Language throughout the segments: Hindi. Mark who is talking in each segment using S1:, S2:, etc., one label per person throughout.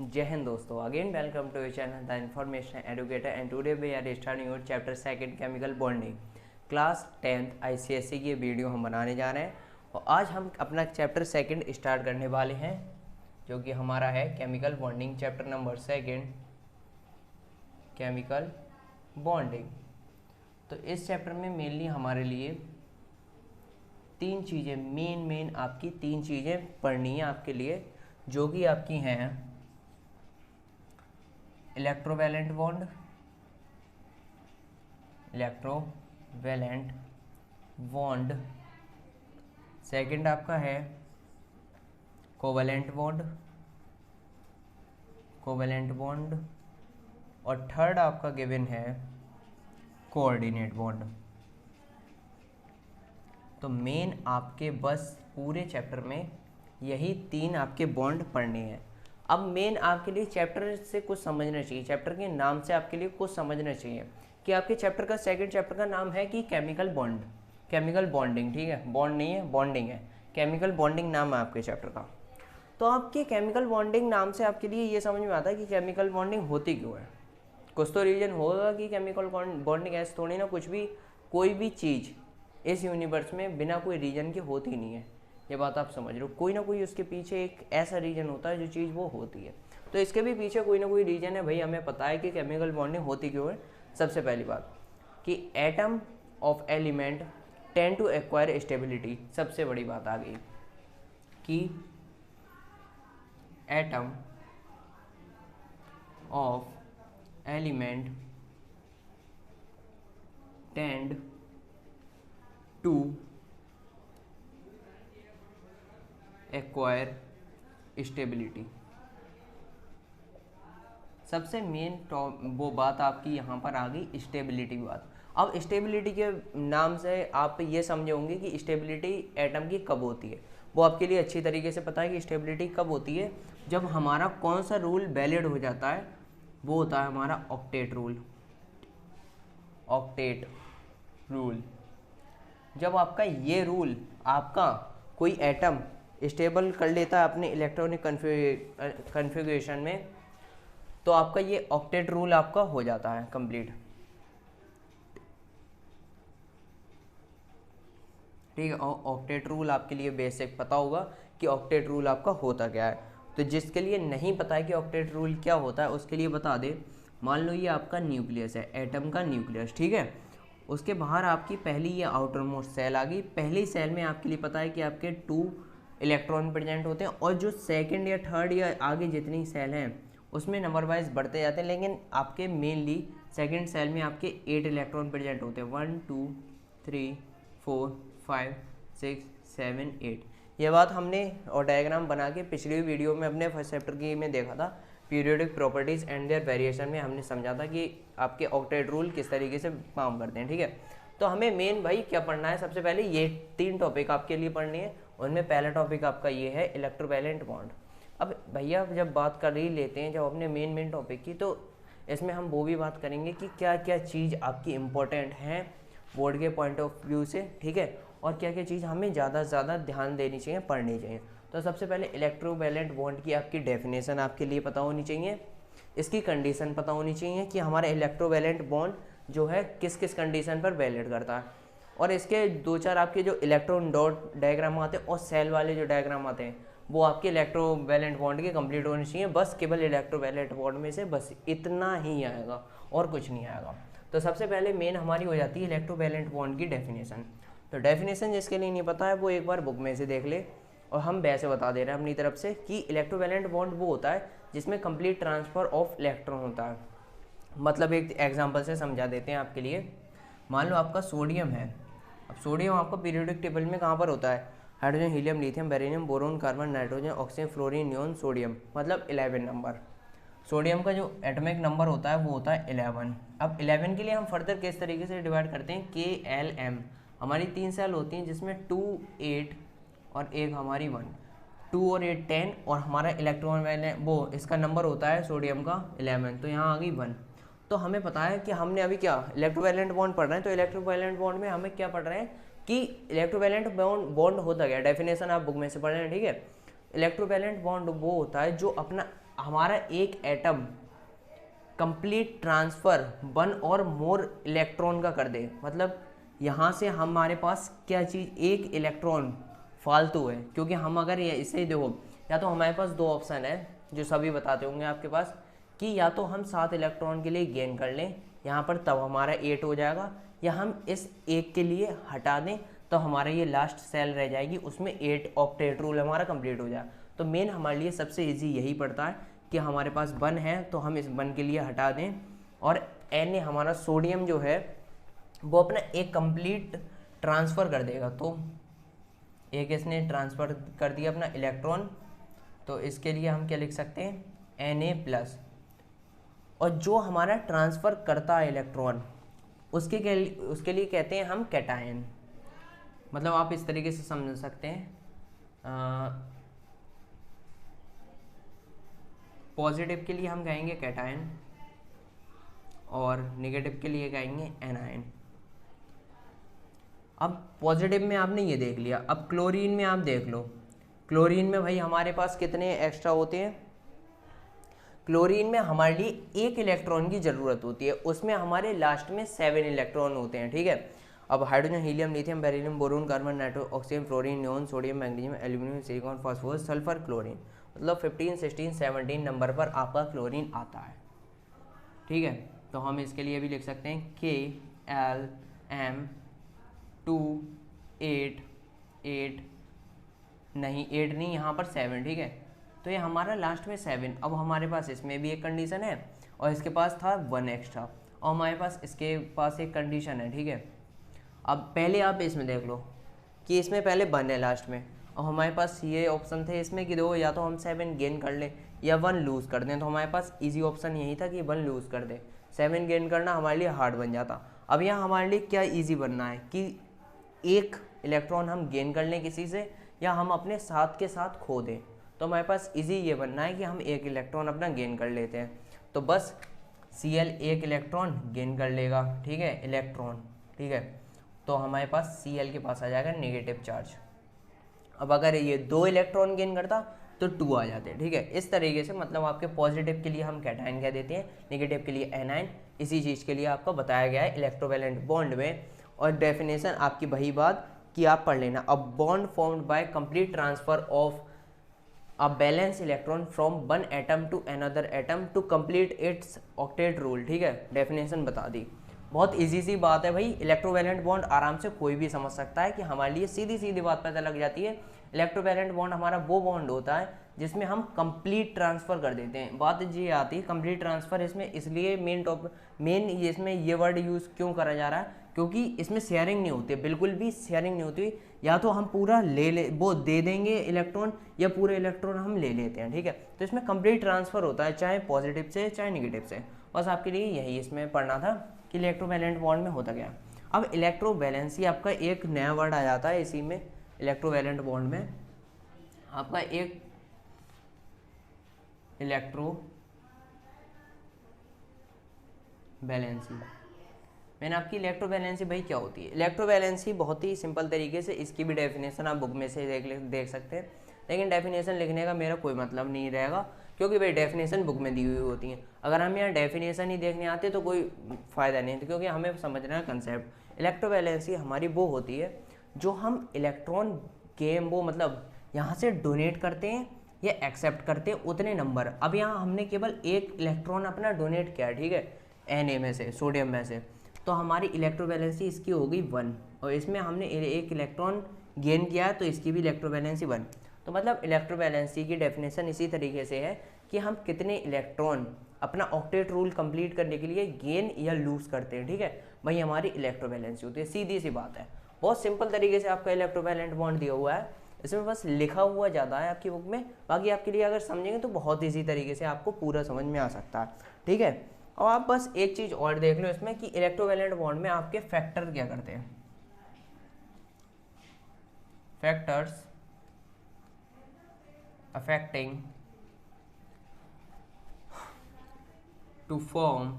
S1: जय हिंद दोस्तों, again welcome to your channel the information educator and today we are starting your chapter second chemical bonding class 10th ICSE की ये वीडियो हम बनाने जा रहे हैं। और आज हम अपना चैप्टर सेकंड स्टार्ट करने वाले हैं, जो कि हमारा है chemical bonding, chapter number second chemical bonding. तो इस चैप्टर में मेनली हमारे लिए तीन चीज़ें मेन आपकी तीन चीज़ें पढ़नी है आपके लिए, जो कि आपकी हैं electrovalent bond, electrovalent bond, second आपका है कोवैलेंट बॉन्ड, कोवैलेंट बॉन्ड, और थर्ड आपका गिवन है कोऑर्डिनेट बॉन्ड। तो मेन आपके बस पूरे चैप्टर में यही तीन आपके बॉन्ड पढ़ने हैं। अब मेन आपके लिए चैप्टर से कुछ समझना चाहिए, चैप्टर के नाम से आपके लिए कुछ समझना चाहिए कि आपके चैप्टर का सेकंड चैप्टर का नाम है कि केमिकल बॉन्ड, केमिकल बॉन्डिंग, ठीक है, बॉन्ड नहीं है बॉन्डिंग है, केमिकल बॉन्डिंग नाम है आपके चैप्टर का। तो आपके केमिकल बॉन्डिंग नाम से आपके लिए ये समझ में आता है कि केमिकल बॉन्डिंग होती क्यों है। कुछ तो रीजन होगा कि केमिकल बॉन्डिंग ऐसे थोड़ी ना, कुछ भी कोई भी चीज़ इस यूनिवर्स में बिना कोई रीजन के होती नहीं है, ये बात आप समझ रहे हो। कोई ना कोई उसके पीछे एक ऐसा रीजन होता है जो चीज़ वो होती है। तो इसके भी पीछे कोई ना कोई रीजन है भाई, हमें पता है कि केमिकल बॉन्डिंग होती क्यों है। सबसे पहली बात कि atom of element tend to acquire stability, सबसे बड़ी बात आ गई कि atom of element tend to acquire stability. सबसे मेन वो बात आपकी यहाँ पर आ गई स्टेबिलिटी की बात। अब स्टेबिलिटी के नाम से आप ये समझे होंगे कि स्टेबिलिटी एटम की कब होती है। वो आपके लिए अच्छी तरीके से पता है कि स्टेबिलिटी कब होती है, जब हमारा कौन सा रूल वैलिड हो जाता है, वो होता है हमारा ऑक्टेट रूल। ऑक्टेट रूल, जब आपका ये रूल आपका कोई एटम स्टेबल कर लेता है अपने इलेक्ट्रॉनिक कन्फिग्रेशन में, तो आपका ये ऑक्टेट रूल आपका हो जाता है कंप्लीट, ठीक है। और ऑक्टेट रूल आपके लिए बेसिक पता होगा कि ऑक्टेट रूल आपका होता क्या है। तो जिसके लिए नहीं पता है कि ऑक्टेट रूल क्या होता है, उसके लिए बता दे। मान लो ये आपका न्यूक्लियस है, एटम का न्यूक्लियस, ठीक है। उसके बाहर आपकी पहली ये आउटर मोस्ट सेल आ गई। पहली सेल में आपके लिए पता है कि आपके 2 इलेक्ट्रॉन प्रेजेंट होते हैं, और जो सेकंड या थर्ड या आगे जितनी सेल हैं उसमें नंबर वाइज बढ़ते जाते हैं, लेकिन आपके मेनली सेकंड सेल में आपके 8 इलेक्ट्रॉन प्रेजेंट होते हैं। 1 2 3 4 5 6 7 8। ये बात हमने और डायग्राम बना के पिछली वीडियो में अपने फर्स्ट चैप्टर की में देखा था, periodic properties and their variation में हमने समझा था कि आपके ऑक्टेट रूल किस तरीके से काम करते हैं, ठीक है। तो हमें मेन भाई क्या पढ़ना है, सबसे पहले ये 3 टॉपिक आपके लिए पढ़नी है। उनमें पहला टॉपिक आपका ये है इलेक्ट्रोवैलेंट बॉन्ड। अब भैया जब बात कर ही लेते हैं जब अपने मेन टॉपिक की, तो इसमें हम वो भी बात करेंगे कि क्या क्या चीज़ आपकी इम्पोर्टेंट हैं बोर्ड के पॉइंट ऑफ व्यू से, ठीक है, और क्या क्या चीज़ हमें ज़्यादा से ज़्यादा ध्यान देनी चाहिए, पढ़नी चाहिए। तो सबसे पहले इलेक्ट्रोवैलेंट बॉन्ड की आपकी डेफिनेशन आपके लिए पता होनी चाहिए, इसकी कंडीशन पता होनी चाहिए कि हमारा इलेक्ट्रोवैलेंट बॉन्ड जो है किस किस कंडीशन पर वैलिड करता है, और इसके 2-4 आपके जो इलेक्ट्रॉन डॉट डायग्राम आते हैं और सेल वाले जो डायग्राम आते हैं वो आपके इलेक्ट्रोवैलेंट बॉन्ड के कंप्लीट होने चाहिए। बस केवल इलेक्ट्रोवैलेंट बॉन्ड में से बस इतना ही आएगा और कुछ नहीं आएगा। तो सबसे पहले मेन हमारी हो जाती है इलेक्ट्रोवैलेंट बॉन्ड की डेफिनेशन। तो डेफिनेशन जिसके लिए नहीं पता है वो एक बार बुक में से देख ले, और हम वैसे बता दे रहे हैं अपनी तरफ से कि इलेक्ट्रोवैलेंट बॉन्ड वो होता है जिसमें कंप्लीट ट्रांसफ़र ऑफ इलेक्ट्रॉन होता है। मतलब एक एग्जांपल से समझा देते हैं आपके लिए। मान लो आपका सोडियम है। अब सोडियम आपका पीरियोडिक टेबल में कहाँ पर होता है, hydrogen, helium, lithium, beryllium, boron, carbon, nitrogen, oxygen, fluorine, neon, sodium, मतलब 11 नंबर। सोडियम का जो एटॉमिक नंबर होता है वो होता है 11। अब 11 के लिए हम फर्दर किस तरीके से डिवाइड करते हैं, KLM। हमारी 3 सेल होती हैं जिसमें 2 8 और एक हमारी 1, 2 और 8 10, और हमारा इलेक्ट्रॉन वैलेंट वो इसका नंबर होता है सोडियम का 11, तो यहाँ आ गई 1। तो हमें पता है कि हमने अभी क्या इलेक्ट्रोवैलेंट बॉन्ड पढ़ रहे हैं। तो इलेक्ट्रोवैलेंट बॉन्ड में हमें क्या पढ़ रहे हैं कि इलेक्ट्रोवैलेंट बॉन्ड होता क्या, डेफिनेशन आप बुक में से पढ़ रहे हैं, ठीक है। इलेक्ट्रोवैलेंट बॉन्ड वो होता है जो अपना हमारा एक एटम कंप्लीट ट्रांसफ़र वन और मोर इलेक्ट्रॉन का कर दे, मतलब यहाँ से हमारे पास क्या चीज़, एक इलेक्ट्रॉन फालतू है, क्योंकि हम अगर ये इसे ही देखो, या तो हमारे पास दो ऑप्शन है जो सभी बताते होंगे आपके पास, कि या तो हम 7 इलेक्ट्रॉन के लिए गेन कर लें यहाँ पर, तब हमारा 8 हो जाएगा, या हम इस एक के लिए हटा दें तो हमारा ये लास्ट सेल रह जाएगी, उसमें 8 ऑक्टेट रूल हमारा कंप्लीट हो जाए। तो मेन हमारे लिए सबसे इजी यही पड़ता है कि हमारे पास 1 है तो हम इस 1 के लिए हटा दें, और Na हमारा सोडियम जो है वो अपना एक कंप्लीट ट्रांसफ़र कर देगा, तो एक इसने ट्रांसफ़र कर दिया अपना इलेक्ट्रॉन, तो इसके लिए हम क्या लिख सकते हैं, Na+। और जो हमारा ट्रांसफ़र करता है इलेक्ट्रॉन उसके लिए कहते हैं हम कैटायन, मतलब आप इस तरीके से समझ सकते हैं, पॉजिटिव के लिए हम कहेंगे कैटायन और नेगेटिव के लिए कहेंगे एनायन। अब पॉजिटिव में आपने ये देख लिया, अब क्लोरीन में आप देख लो, क्लोरीन में भाई हमारे पास कितने एक्स्ट्रा होते हैं, क्लोरीन में हमारे लिए एक इलेक्ट्रॉन की ज़रूरत होती है, उसमें हमारे लास्ट में 7 इलेक्ट्रॉन होते हैं, ठीक है। अब hydrogen, helium, lithium, beryllium, boron, carbon, nitrogen, oxygen, fluorine, neon, sodium, magnesium, aluminium, silicon, phosphorus, sulphur, chlorine, मतलब 15, 16, 17 नंबर पर आपका क्लोरीन आता है, ठीक है। तो हम इसके लिए भी लिख सकते हैं KLM2 8 नहीं 8 नहीं, यहाँ पर 7, ठीक है। तो ये हमारा लास्ट में 7। अब हमारे पास इसमें भी एक कंडीशन है और इसके पास था 1 एक्स्ट्रा, और हमारे पास इसके पास एक कंडीशन है, ठीक है। अब पहले आप इसमें देख लो कि इसमें पहले 1 है लास्ट में, और हमारे पास ये ऑप्शन थे इसमें कि दो, या तो हम 7 गेन कर लें या 1 लूज़ कर दें, तो हमारे पास इजी ऑप्शन यही था कि 1 लूज़ कर दें, 7 गेन करना हमारे लिए हार्ड बन जाता। अब यहाँ हमारे लिए क्या ईजी बनना है कि एक इलेक्ट्रॉन हम गेन कर लें किसी से, या हम अपने साथ के साथ खो दें, तो हमारे पास इजी ये बनना है कि हम एक इलेक्ट्रॉन अपना गेन कर लेते हैं, तो बस Cl एक इलेक्ट्रॉन गेन कर लेगा, ठीक है, इलेक्ट्रॉन, ठीक है, तो हमारे पास Cl के पास आ जाएगा नेगेटिव चार्ज। अब अगर ये 2 इलेक्ट्रॉन गेन करता तो 2 आ जाते हैं, ठीक है। इस तरीके से मतलब आपके पॉजिटिव के लिए हम कैटायन कह देते हैं, नेगेटिव के लिए एनायन, इसी चीज़ के लिए आपको बताया गया है इलेक्ट्रोवैलेंट बॉन्ड में। और डेफिनेशन आपकी वही बात कि आप पढ़ लेना, a bond formed by complete transfer of a valence electron from one atom to another atom to complete its octet rule, ठीक है, डेफिनेशन बता दी। बहुत इजी सी बात है भाई, इलेक्ट्रोवैलेंट बॉन्ड आराम से कोई भी समझ सकता है कि हमारे लिए सीधी सीधी बात पता लग जाती है। इलेक्ट्रोवैलेंट बॉन्ड हमारा वो बॉन्ड होता है जिसमें हम कंप्लीट ट्रांसफ़र कर देते हैं। बात ये आती है कंप्लीट ट्रांसफ़र, इसमें इसलिए मेन इसमें ये वर्ड यूज़ क्यों करा जा रहा है, क्योंकि इसमें शेयरिंग नहीं होती है, बिल्कुल भी शेयरिंग नहीं होती, या तो हम पूरा ले वो दे देंगे इलेक्ट्रॉन, या पूरे इलेक्ट्रॉन हम ले लेते हैं, ठीक है। तो इसमें कंप्लीट ट्रांसफ़र होता है, चाहे पॉजिटिव से चाहे नेगेटिव से। बस आपके लिए यही इसमें पढ़ना था कि इलेक्ट्रोवैलेंट बॉन्ड में होता क्या। अब इलेक्ट्रोवैलेंसी आपका एक नया वर्ड आ जाता है इसी में, इलेक्ट्रोवैलेंट बॉन्ड में आपका एक इलेक्ट्रोवैलेंसी। मैंने आपकी इलेक्ट्रोवैलेंसी भाई क्या होती है, इलेक्ट्रोवैलेंसी बहुत ही सिंपल तरीके से, इसकी भी डेफिनेशन आप बुक में से देख सकते हैं, लेकिन डेफिनेशन लिखने का मेरा कोई मतलब नहीं रहेगा, क्योंकि भाई डेफिनेशन बुक में दी हुई होती हैं। अगर हम यहाँ डेफिनेशन ही देखने आते तो कोई फ़ायदा नहीं था, क्योंकि हमें समझना है कंसेप्ट। इलेक्ट्रोवैलेंसी हमारी वो होती है जो हम इलेक्ट्रॉन गेम वो मतलब यहाँ से डोनेट करते हैं या एक्सेप्ट करते हैं उतने नंबर। अब यहाँ हमने केवल एक इलेक्ट्रॉन अपना डोनेट किया, ठीक है, Na में से, सोडियम में से, तो हमारी इलेक्ट्रोवैलेंसी इसकी हो गई 1, और इसमें हमने एक इलेक्ट्रॉन गेन किया है तो इसकी भी इलेक्ट्रोवैलेंसी 1। तो मतलब इलेक्ट्रोवैलेंसी की डेफिनेशन इसी तरीके से है कि हम कितने इलेक्ट्रॉन अपना ऑक्टेट रूल कंप्लीट करने के लिए गेन या लूज करते हैं, ठीक है, वही हमारी इलेक्ट्रोवैलेंसी होती है। सीधी सी बात है, बहुत सिंपल तरीके से आपका इलेक्ट्रोवैलेंट बॉन्ड दिया हुआ है, इसमें बस लिखा हुआ ज़्यादा है आपकी बुक में, बाकी आपके लिए अगर समझेंगे तो बहुत ईजी तरीके से आपको पूरा समझ में आ सकता है, ठीक है। और आप बस एक चीज़ और देख लो इसमें कि इलेक्ट्रोवैलेंट बॉन्ड में आपके फैक्टर क्या करते हैं, factors affecting to form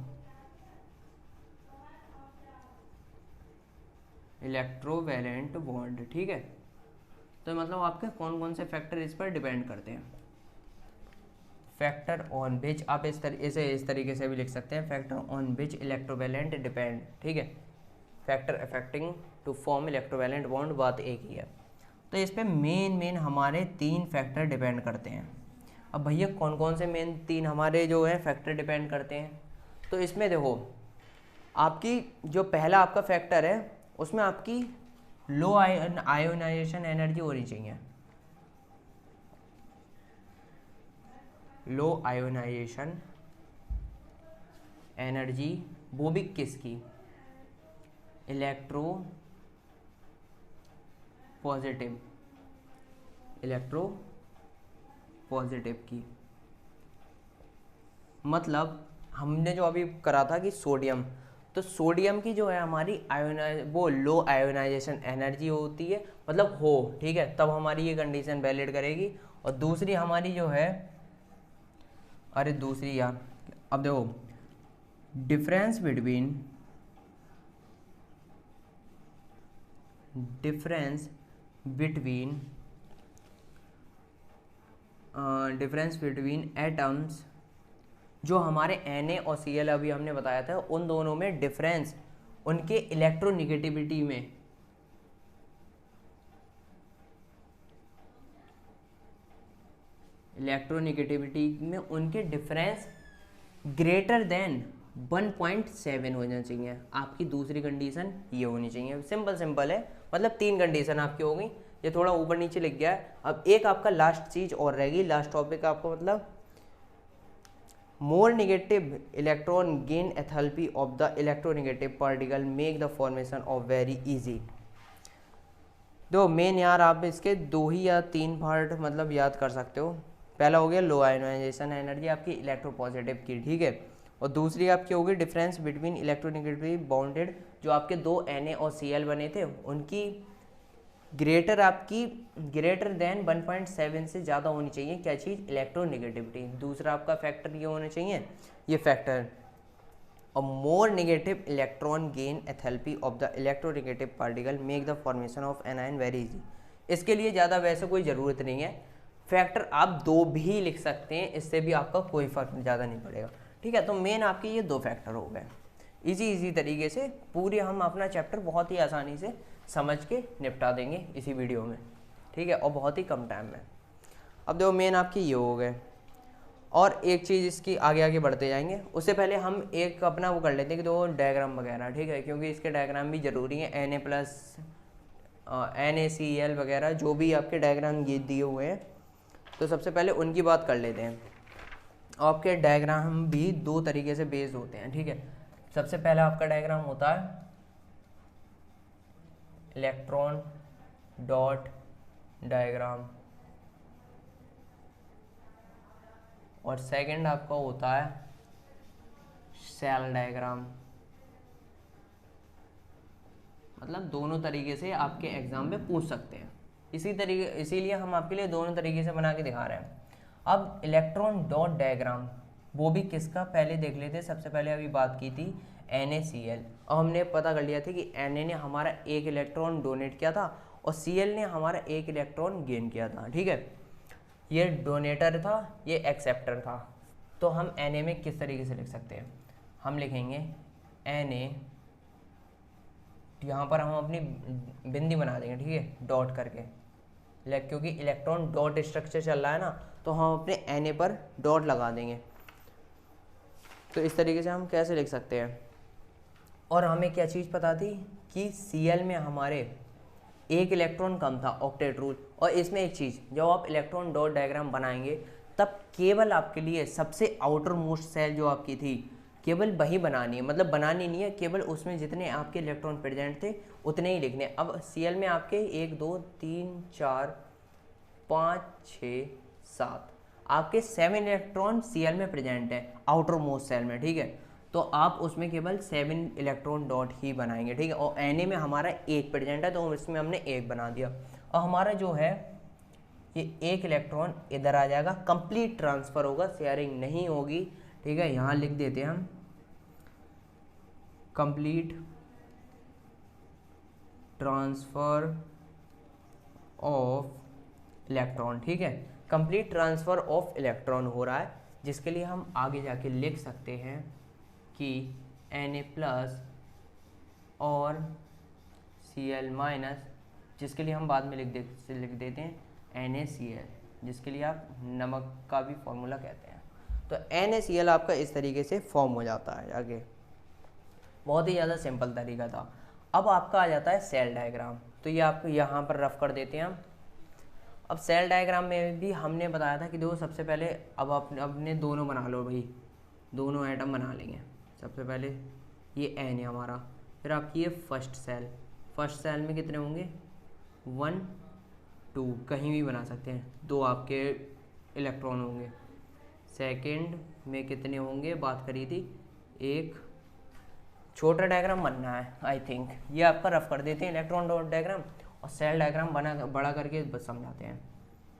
S1: electrovalent bond, ठीक है। तो मतलब आपके कौन कौन से फैक्टर इस पर डिपेंड करते हैं। फैक्टर ऑन विच, आप इस तरीके से भी लिख सकते हैं, factor on which electrovalent depend, ठीक है, factor affecting to form electrovalent bond, बात एक ही है। तो इस पे मेन हमारे 3 फैक्टर डिपेंड करते हैं। अब भैया कौन कौन से मेन 3 हमारे जो है फैक्टर डिपेंड करते हैं, तो इसमें देखो आपकी जो पहला आपका फैक्टर है उसमें आपकी लो आयोनाइजेशन एनर्जी होनी चाहिए, लो आयोनाइजेशन एनर्जी, वो भी किसकी, इलेक्ट्रो पॉजिटिव की। मतलब हमने जो अभी करा था कि सोडियम, तो सोडियम की जो है हमारी वो लो आयोनाइजेशन एनर्जी होती है, मतलब हो, ठीक है, तब हमारी ये कंडीशन वैलिड करेगी। और दूसरी हमारी जो है, अरे दूसरी यार, अब देखो डिफरेंस बिटवीन एटम्स, जो हमारे Na और Cl अभी हमने बताया था, उन दोनों में डिफरेंस उनके इलेक्ट्रोनिगेटिविटी में उनके डिफरेंस ग्रेटर देन 1.7 होना चाहिए। आपकी दूसरी कंडीशन ये होनी चाहिए, सिंपल है, मतलब 3 कंडीशन आपकी हो गई, ये थोड़ा ऊपर नीचे लिख गया है। अब एक आपका लास्ट चीज और रहेगी, लास्ट टॉपिक आपको, मतलब more negative electron gain enthalpy of the electronegative particle make the formation of very easy। दो मेन यार, आप इसके 2 ही या 3 पार्ट मतलब याद कर सकते हो। पहला हो गया लो आयोनाइजेशन एनर्जी आपकी इलेक्ट्रोपॉजिटिव की, ठीक है, और दूसरी आपकी होगी डिफरेंस बिटवीन इलेक्ट्रोनेगेटिव बाउंडेड, जो आपके 2 Na और Cl बने थे उनकी ग्रेटर देन 1.7 से ज़्यादा होनी चाहिए, क्या चीज़, इलेक्ट्रोनेगेटिविटी। दूसरा आपका फैक्टर ये होना चाहिए, ये फैक्टर, और more negative electron gain enthalpy of the electronegative particle make the formation of anion very easy. इसके लिए ज़्यादा वैसे कोई ज़रूरत नहीं है, फैक्टर आप 2 भी लिख सकते हैं, इससे भी आपका कोई फर्क ज़्यादा नहीं पड़ेगा, ठीक है। तो मेन आपके ये 2 फैक्टर हो गए, इजी तरीके से पूरी हम अपना चैप्टर बहुत ही आसानी से समझ के निपटा देंगे इसी वीडियो में, ठीक है, और बहुत ही कम टाइम में। अब देखो मेन आपके ये हो गए, और एक चीज़ इसकी आगे बढ़ते जाएंगे, उससे पहले हम एक अपना वो कर लेते हैं कि दो डायग्राम वगैरह, ठीक है, क्योंकि इसके डायग्राम भी ज़रूरी है। NaCl वगैरह जो भी आपके डायग्राम ये दिए हुए हैं, तो सबसे पहले उनकी बात कर लेते हैं। आपके डायग्राम भी 2 तरीके से बेस्ड होते हैं, ठीक है। सबसे पहला आपका डायग्राम होता है इलेक्ट्रॉन डॉट डायग्राम, और सेकंड आपका होता है सेल डायग्राम। मतलब दोनों तरीके से आपके एग्जाम में पूछ सकते हैं, इसीलिए हम आपके लिए दोनों तरीके से बना के दिखा रहे हैं। अब इलेक्ट्रॉन डॉट डायग्राम, वो भी किसका, पहले देख लेते। सबसे पहले अभी बात की थी NaCl, और हमने पता कर लिया था कि Na ने हमारा 1 इलेक्ट्रॉन डोनेट किया था और Cl ने हमारा 1 इलेक्ट्रॉन गेन किया था, ठीक है। ये डोनेटर था, ये एक्सेप्टर था। तो हम Na में किस तरीके से लिख सकते हैं, हम लिखेंगे Na, यहाँ पर हम अपनी बिंदी बना देंगे, ठीक है, डॉट करके, क्योंकि इलेक्ट्रॉन डॉट स्ट्रक्चर चल रहा है ना, तो हम अपने Na पर डॉट लगा देंगे। तो इस तरीके से हम कैसे लिख सकते हैं। और हमें क्या चीज़ पता थी कि Cl में हमारे 1 इलेक्ट्रॉन कम था, ऑक्टेट रूल। और इसमें एक चीज़, जब आप इलेक्ट्रॉन डॉट डायग्राम बनाएंगे तब केवल आपके लिए सबसे आउटर मोस्ट सेल जो आपकी थी, केवल वही बनानी है, मतलब बनानी नहीं है, केवल उसमें जितने आपके इलेक्ट्रॉन प्रेजेंट थे उतने ही लिखने। अब Cl में आपके 1 2 3 4 5 6 7 आपके 7 इलेक्ट्रॉन Cl में प्रेजेंट है आउटर मोस्ट सेल में, ठीक है। तो आप उसमें केवल 7 इलेक्ट्रॉन डॉट ही बनाएंगे, ठीक है। और Na में हमारा 1 प्रेजेंट है, तो इसमें हमने 1 बना दिया। और हमारा जो है ये 1 इलेक्ट्रॉन इधर आ जाएगा, कंप्लीट ट्रांसफ़र होगा, शेयरिंग नहीं होगी, ठीक है। यहाँ लिख देते हैं हम कंप्लीट ट्रांसफ़र ऑफ इलेक्ट्रॉन, ठीक है। कंप्लीट ट्रांसफ़र ऑफ इलेक्ट्रॉन हो रहा है जिसके लिए हम आगे जाके लिख सकते हैं कि Na+ और Cl-, जिसके लिए हम बाद में लिख देते हैं NaCl, जिसके लिए आप नमक का भी फॉर्मूला कहते हैं। तो NaCl आपका इस तरीके से फॉर्म हो जाता है आगे। बहुत ही ज़्यादा सिंपल तरीका था। अब आपका आ जाता है सेल डायग्राम। तो ये आपको यहाँ पर रफ कर देते हैं हम। अब सेल डायग्राम में भी हमने बताया था कि देखो सबसे पहले अब अपने दोनों बना लो भाई, दोनों एटम बना लेंगे। सबसे पहले ये N है हमारा, फिर आपकी ये फर्स्ट सेल में कितने होंगे 1 2, कहीं भी बना सकते हैं, 2 आपके इलेक्ट्रॉन होंगे। सेकंड में कितने होंगे बात करी थी, एक छोटा डायग्राम बनना है आई थिंक, ये आपका रफ कर देते हैं इलेक्ट्रॉन डॉट डायग्राम, और सेल डायग्राम बड़ा करके बस समझाते हैं।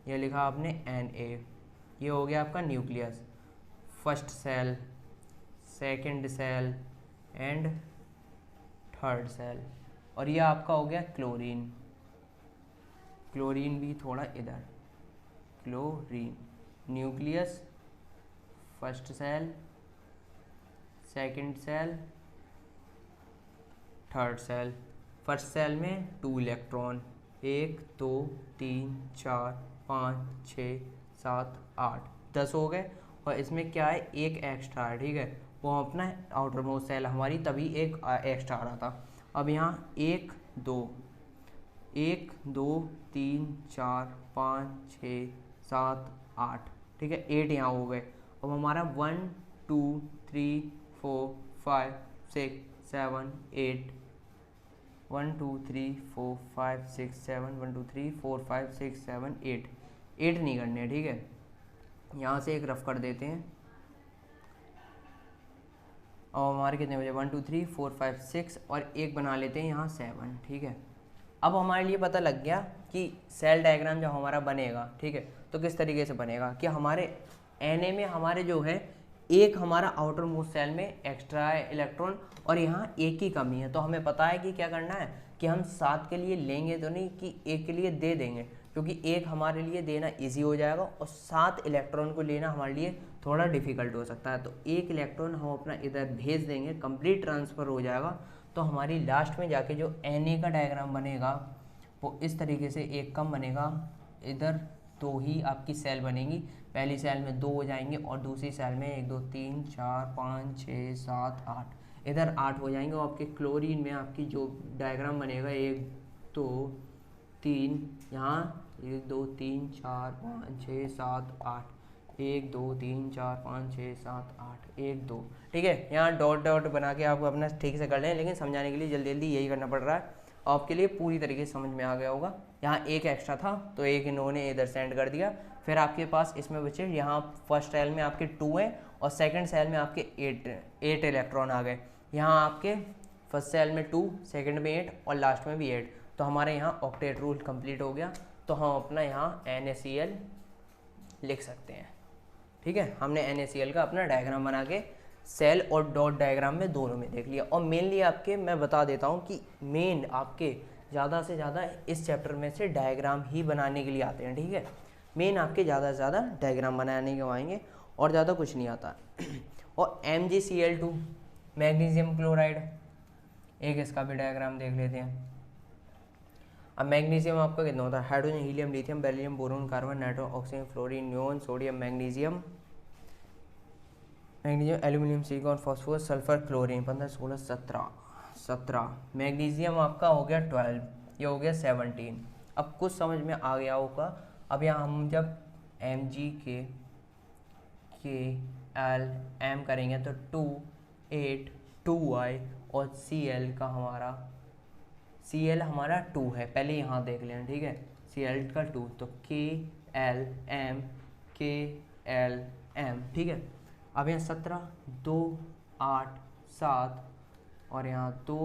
S1: ये लिखा आपने Na, ये हो गया आपका nucleus, first shell, second shell and third shell, और ये आपका हो गया क्लोरीन भी थोड़ा इधर, chlorine, nucleus, first shell, second shell, third shell. First shell में 2 इलेक्ट्रॉन, 1 2 3 4 5 6 7 8 10 हो गए, और इसमें क्या है एक एक्स्ट्रा है, ठीक है, वो अपना आउटर मोस्ट सेल हमारी, तभी एक एक्स्ट्रा आ रहा था। अब यहाँ 1 2 3 4 5 6 7 8, ठीक है, 8 यहाँ हो गए। अब हमारा 1 2 3 4 5 6 7 8, 1 2 3 4 5 6 7, 1 2 3 4 5 6 7 8, 8 नहीं करने, ठीक है, यहाँ से एक रफ कर देते हैं। और हमारे कितने बजे 1 2 3 4 5 6, और एक बना लेते हैं यहाँ 7, ठीक है। अब हमारे लिए पता लग गया कि सेल डायग्राम जब हमारा बनेगा, ठीक है, तो किस तरीके से बनेगा कि हमारे Na में हमारे जो है एक हमारा आउटर मोस्ट सेल में एक्स्ट्रा है इलेक्ट्रॉन, और यहाँ एक की कमी है, तो हमें पता है कि क्या करना है कि हम 7 के लिए लेंगे तो नहीं कि एक के लिए दे देंगे, क्योंकि एक हमारे लिए देना इजी हो जाएगा और 7 इलेक्ट्रॉन को लेना हमारे लिए थोड़ा डिफिकल्ट हो सकता है। तो एक इलेक्ट्रॉन हम अपना इधर भेज देंगे, कंप्लीट ट्रांसफ़र हो जाएगा, तो हमारी लास्ट में जाके जो Na का डायग्राम बनेगा वो इस तरीके से एक कम बनेगा, इधर 2 ही आपकी सेल बनेंगी, पहली सेल में 2 हो जाएंगे और दूसरी सेल में 1 2 3 4 5 6 7 8, इधर 8 हो जाएंगे। और आपके क्लोरीन में आपकी जो डायग्राम बनेगा 1 2 3, यहाँ 1 2 3 4 5 6 7 8, 1 2 3 4 5 6 7 8 1 2, ठीक है, यहाँ डॉट डॉट बना के आप अपना ठीक से कर लें, लेकिन समझाने के लिए जल्दी जल्दी यही करना पड़ रहा है, आपके लिए पूरी तरीके से समझ में आ गया होगा। यहाँ एक एक्स्ट्रा था तो एक इन्होंने इधर सेंड कर दिया, फिर आपके पास इसमें बचे, यहाँ फर्स्ट सेल में आपके 2 हैं और सेकंड सेल में आपके 8 इलेक्ट्रॉन आ गए, यहाँ आपके फर्स्ट सेल में 2, सेकंड में 8 और लास्ट में भी 8, तो हमारे यहाँ ऑक्टेट रूल कंप्लीट हो गया। तो हम अपना यहाँ NaCl लिख सकते हैं, ठीक है, हमने NaCl का अपना डायग्राम बना के सेल और डॉट डायग्राम में दोनों में देख लिया। और मेनली आपके मैं बता देता हूँ कि मेन आपके ज़्यादा से ज़्यादा इस चैप्टर में से डायग्राम ही बनाने के लिए आते हैं, ठीक है, मेन आपके ज़्यादा से ज़्यादा डायग्राम बनाने के आएंगे और ज़्यादा कुछ नहीं आता। और MgCl2 मैग्नीशियम क्लोराइड, एक इसका भी डायग्राम देख लेते हैं। अब मैग्नीशियम आपका कितना होता है, hydrogen helium lithium beryllium boron carbon nitrogen oxygen fluorine neon sodium magnesium aluminium silicon phosphorus sulphur chlorine 15 16 17। Magnesium आपका हो गया 12, ये हो गया 17। अब कुछ समझ में आ गया होगा। अब यहाँ हम जब MgKLM करेंगे तो 2 8 2y और Cl हमारा 2 है, पहले यहाँ देख लेना, ठीक है, Cl का 2, तो KLM, ठीक है। अब यहाँ 17 2 8 7 और यहाँ 2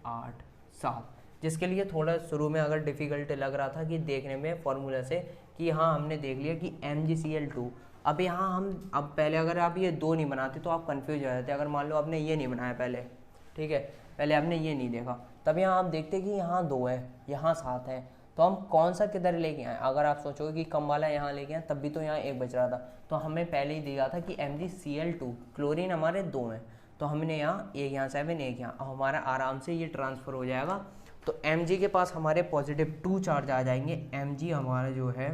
S1: 8 7, जिसके लिए थोड़ा शुरू में अगर डिफ़िकल्ट लग रहा था कि देखने में फॉर्मूला से कि हाँ हमने देख लिया कि MgCl2। अब यहाँ हम अब पहले अगर आप ये 2 नहीं बनाते तो आप कंफ्यूज हो जाते, अगर मान लो आपने ये नहीं बनाया पहले, ठीक है, पहले आपने ये नहीं देखा, तब यहाँ आप देखते कि यहाँ 2 है यहाँ 7 है, तो हम कौन सा किधर लेके आए, अगर आप सोचोगे कि कम वाला यहाँ लेके आए तब भी तो यहाँ एक बच रहा था, तो हमें पहले ही दिया था कि MgCl2 क्लोरीन हमारे 2 हैं, तो हमने यहाँ एक यहाँ 7 एक यहाँ, अब हमारा आराम से ये ट्रांसफ़र हो जाएगा। तो Mg के पास हमारे पॉजिटिव 2 चार्ज आ जाएंगे, Mg हमारा जो है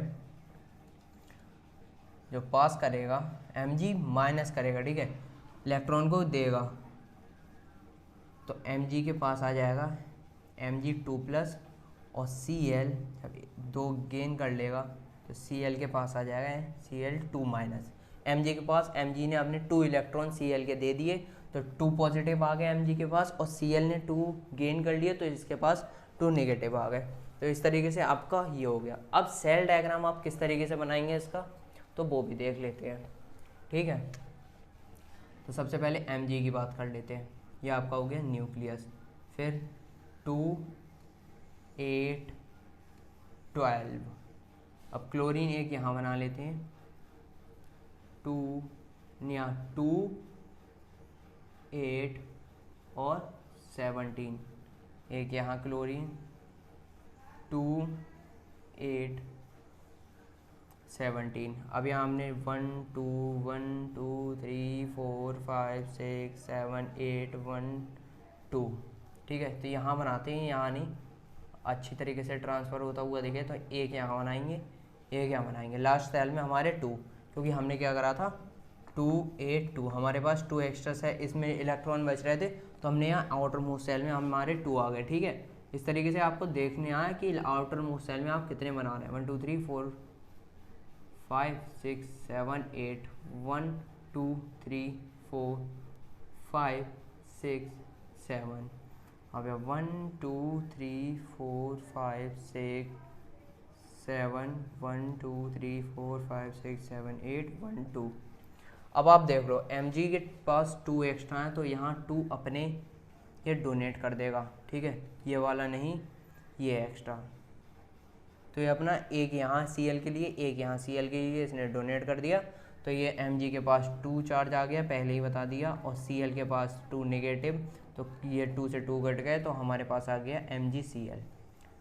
S1: जो पास करेगा Mg माइनस करेगा, ठीक है, इलेक्ट्रॉन को देगा, तो Mg के पास आ जाएगा Mg2+ और Cl जब 2 गेन कर लेगा तो Cl के पास आ जाएगा Cl2-। Mg के पास, Mg ने अपने 2 इलेक्ट्रॉन Cl के दे दिए तो 2 पॉजिटिव आ गए Mg के पास, और Cl ने 2 गेन कर लिए तो इसके पास 2 नेगेटिव आ गए। तो इस तरीके से आपका ये हो गया। अब सेल डायग्राम आप किस तरीके से बनाएंगे इसका, तो वो भी देख लेते हैं, ठीक है। तो सबसे पहले Mg की बात कर लेते हैं, ये आपका हो गया न्यूक्लियस, फिर 2 8 12, अब क्लोरीन एक यहाँ बना लेते हैं, 2 8 और 17, एक यहाँ क्लोरीन 2 8 17। अब यहाँ हमने 1 2 1 2 3 4 5 6 7 8 1 2, ठीक है। तो यहाँ बनाते हैं, यहाँ नहीं, अच्छी तरीके से ट्रांसफ़र होता हुआ देखें तो एक यहाँ बनाएंगे, एक यहाँ बनाएंगे, लास्ट सेल में हमारे 2, क्योंकि हमने क्या करा था 2 8 2, हमारे पास 2 एक्स्ट्रा है, इसमें इलेक्ट्रॉन बच रहे थे तो हमने यहाँ आउटर मोस्ट सेल में हमारे 2 आ गए, ठीक है। इस तरीके से आपको देखने आया कि आउटर मोस्ट सेल में आप कितने बना रहे हैं, 1 2 3 4 5 6 7 8 1 2 3 4 5 6 7, अब 1 2 3 4 5 6 7 1 2 3 4 5 6 7 8 1 2। अब आप देख लो Mg के पास 2 एक्स्ट्रा है तो यहाँ 2 अपने ये डोनेट कर देगा, ठीक है, ये वाला नहीं, ये एक्स्ट्रा, तो ये अपना एक यहाँ Cl के लिए, एक यहाँ Cl के लिए इसने डोनेट कर दिया, तो ये Mg के पास 2 चार्ज आ गया, पहले ही बता दिया, और Cl के पास 2 नेगेटिव, तो ये 2 से 2 घट गए, तो हमारे पास आ गया MgCl,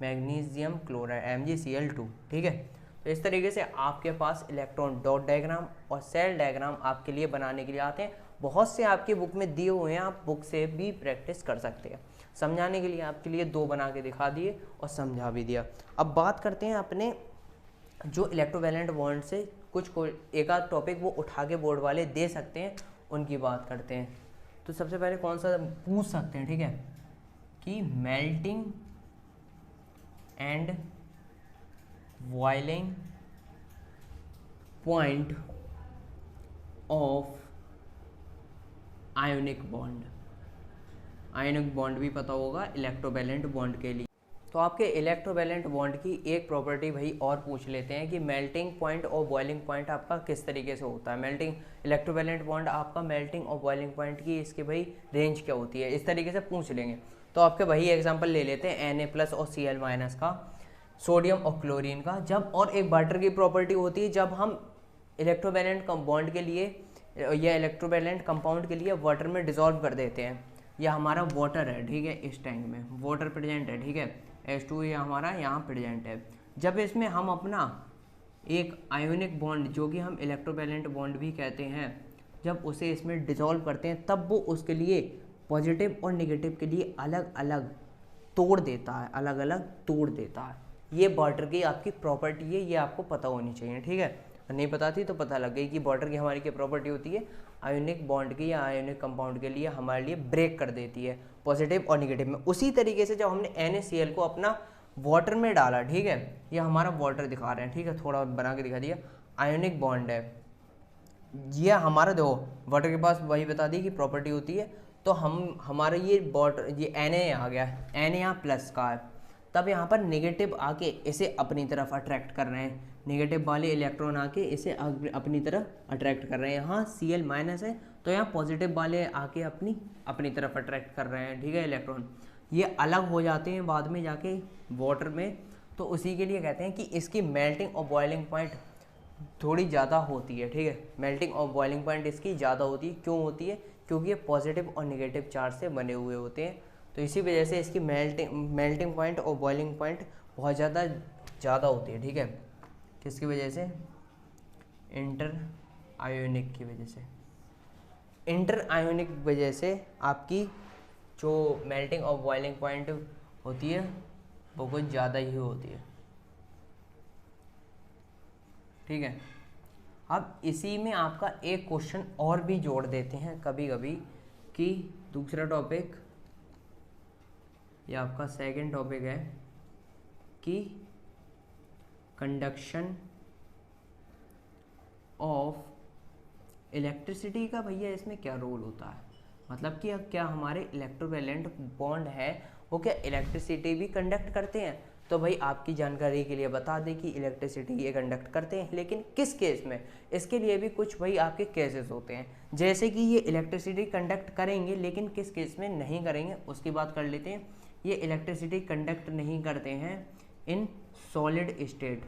S1: मैग्नीशियम क्लोराइड, MgCl2, ठीक है। तो इस तरीके से आपके पास इलेक्ट्रॉन डॉट डायग्राम और सेल डायग्राम आपके लिए बनाने के लिए आते हैं, बहुत से आपकी बुक में दिए हुए हैं, आप बुक से भी प्रैक्टिस कर सकते हैं। समझाने के लिए आपके लिए 2 बना के दिखा दिए और समझा भी दिया। अब बात करते हैं अपने जो इलेक्ट्रोवैलेंट बॉन्ड से कुछ एक आध टॉपिक वो उठा के बोर्ड वाले दे सकते हैं, उनकी बात करते हैं। तो सबसे पहले कौन सा पूछ सकते हैं, ठीक है, कि melting and boiling point of ionic bond. Ionic bond भी पता होगा इलेक्ट्रोवैलेंट बॉन्ड के लिए। तो आपके इलेक्ट्रोवैलेंट बॉन्ड की एक प्रॉपर्टी भाई और पूछ लेते हैं कि मेल्टिंग पॉइंट और बॉइलिंग पॉइंट आपका किस तरीके से होता है। मेल्टिंग इलेक्ट्रोवैलेंट बॉन्ड आपका मेल्टिंग और बॉइलिंग पॉइंट की इसकी भाई रेंज क्या होती है, इस तरीके से पूछ लेंगे। तो आपके वही एग्जांपल ले लेते हैं Na+ और Cl- का, सोडियम और क्लोरीन का। जब और एक वाटर की प्रॉपर्टी होती है, जब हम इलेक्ट्रोवैलेंट बॉन्ड के लिए या इलेक्ट्रोवैलेंट कंपाउंड के लिए वाटर में डिसॉल्व कर देते हैं। यह हमारा वाटर है, ठीक है, इस टैंक में वाटर प्रेजेंट है, ठीक है, H2 ये हमारा यहाँ प्रेजेंट है। जब इसमें हम अपना एक आयोनिक बॉन्ड जो कि हम इलेक्ट्रोवैलेंट बॉन्ड भी कहते हैं, जब उसे इसमें डिसॉल्व करते हैं तब वो उसके लिए पॉजिटिव और नेगेटिव के लिए अलग अलग तोड़ देता है, अलग अलग तोड़ देता है। ये वाटर की आपकी प्रॉपर्टी है, ये आपको पता होनी चाहिए, ठीक है। नहीं पता थी तो पता लग गई कि वाटर की हमारी क्या प्रॉपर्टी होती है, आयोनिक बॉन्ड की या आयोनिक कंपाउंड के लिए हमारे लिए ब्रेक कर देती है पॉजिटिव और नेगेटिव में। उसी तरीके से जब हमने NaCl को अपना वाटर में डाला, ठीक है, ये हमारा वाटर दिखा रहे हैं, ठीक है, थोड़ा बना के दिखा दिया, आयोनिक बॉन्ड है, ये हमारा दो वाटर के पास वही बता दी कि प्रॉपर्टी होती है। तो हमारा ये वाटर ये Na आ गया, Na यहाँ प्लस का है, तब यहाँ पर नेगेटिव आके इसे अपनी तरफ अट्रैक्ट कर रहे हैं, नेगेटिव वाले इलेक्ट्रॉन आके इसे अपनी तरफ अट्रैक्ट कर रहे हैं। यहाँ Cl- है तो यहाँ पॉजिटिव वाले आके अपनी तरफ अट्रैक्ट कर रहे हैं, ठीक है, इलेक्ट्रॉन। ये अलग हो जाते हैं बाद में जाके वाटर में, तो उसी के लिए कहते हैं कि इसकी मेल्टिंग और बॉइलिंग पॉइंट थोड़ी ज़्यादा होती है, ठीक है, मेल्टिंग और बॉइलिंग पॉइंट इसकी ज़्यादा होती है। क्यों होती है? क्योंकि ये पॉजिटिव और नेगेटिव चार्ज से बने हुए होते हैं, तो इसी वजह से इसकी मेल्टिंग पॉइंट और बॉइलिंग पॉइंट बहुत ज़्यादा होती है, ठीक है। किसकी वजह से? इंटर आयोनिक की वजह से। इंटर आयोनिक वजह से आपकी जो मेल्टिंग और बॉइलिंग पॉइंट होती है वो कुछ ज़्यादा ही होती है, ठीक है। अब इसी में आपका एक क्वेश्चन और भी जोड़ देते हैं कभी कभी कि दूसरा टॉपिक, ये आपका सेकंड टॉपिक है कि कंडक्शन ऑफ इलेक्ट्रिसिटी का भैया इसमें क्या रोल होता है, मतलब कि क्या हमारे इलेक्ट्रोवैलेंट बॉन्ड है वो क्या इलेक्ट्रिसिटी भी कंडक्ट करते हैं? तो भाई आपकी जानकारी के लिए बता दें कि इलेक्ट्रिसिटी ये कंडक्ट करते हैं, लेकिन किस केस में? इसके लिए भी कुछ भाई आपके केसेस होते हैं, जैसे कि ये इलेक्ट्रिसिटी कंडक्ट करेंगे लेकिन किस केस में नहीं करेंगे उसकी बात कर लेते हैं। ये इलेक्ट्रिसिटी कंडक्ट नहीं करते हैं इन सॉलिड स्टेट,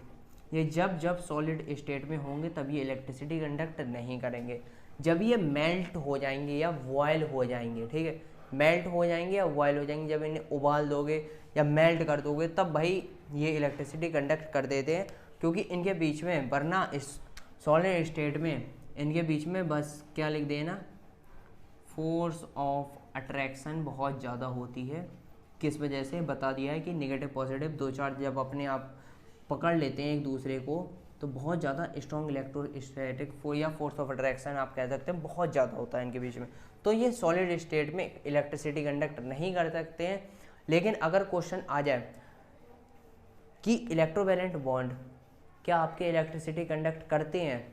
S1: ये जब सॉलिड स्टेट में होंगे तब ये इलेक्ट्रिसिटी कंडक्ट नहीं करेंगे। जब ये मेल्ट हो जाएंगे या बॉयल हो जाएंगे, ठीक है, मेल्ट हो जाएंगे या बॉयल हो जाएंगे, जब इन्हें उबाल दोगे या मेल्ट कर दोगे तब भाई ये इलेक्ट्रिसिटी कंडक्ट कर देते हैं, क्योंकि इनके बीच में, वरना इस सॉलिड स्टेट में इनके बीच में बस क्या लिख देना, फोर्स ऑफ अट्रैक्शन बहुत ज़्यादा होती है। किस वजह से? बता दिया है कि नेगेटिव पॉजिटिव दो चार्ज जब अपने आप पकड़ लेते हैं एक दूसरे को तो बहुत ज़्यादा स्ट्रॉन्ग इलेक्ट्रोस्टैटिक या फोर्स ऑफ अट्रैक्शन आप कह सकते हैं बहुत ज़्यादा होता है इनके बीच में। तो ये सॉलिड स्टेट में इलेक्ट्रिसिटी कंडक्ट नहीं कर सकते हैं। लेकिन अगर क्वेश्चन आ जाए कि इलेक्ट्रोवैलेंट बॉन्ड क्या आपके इलेक्ट्रिसिटी कंडक्ट करते हैं,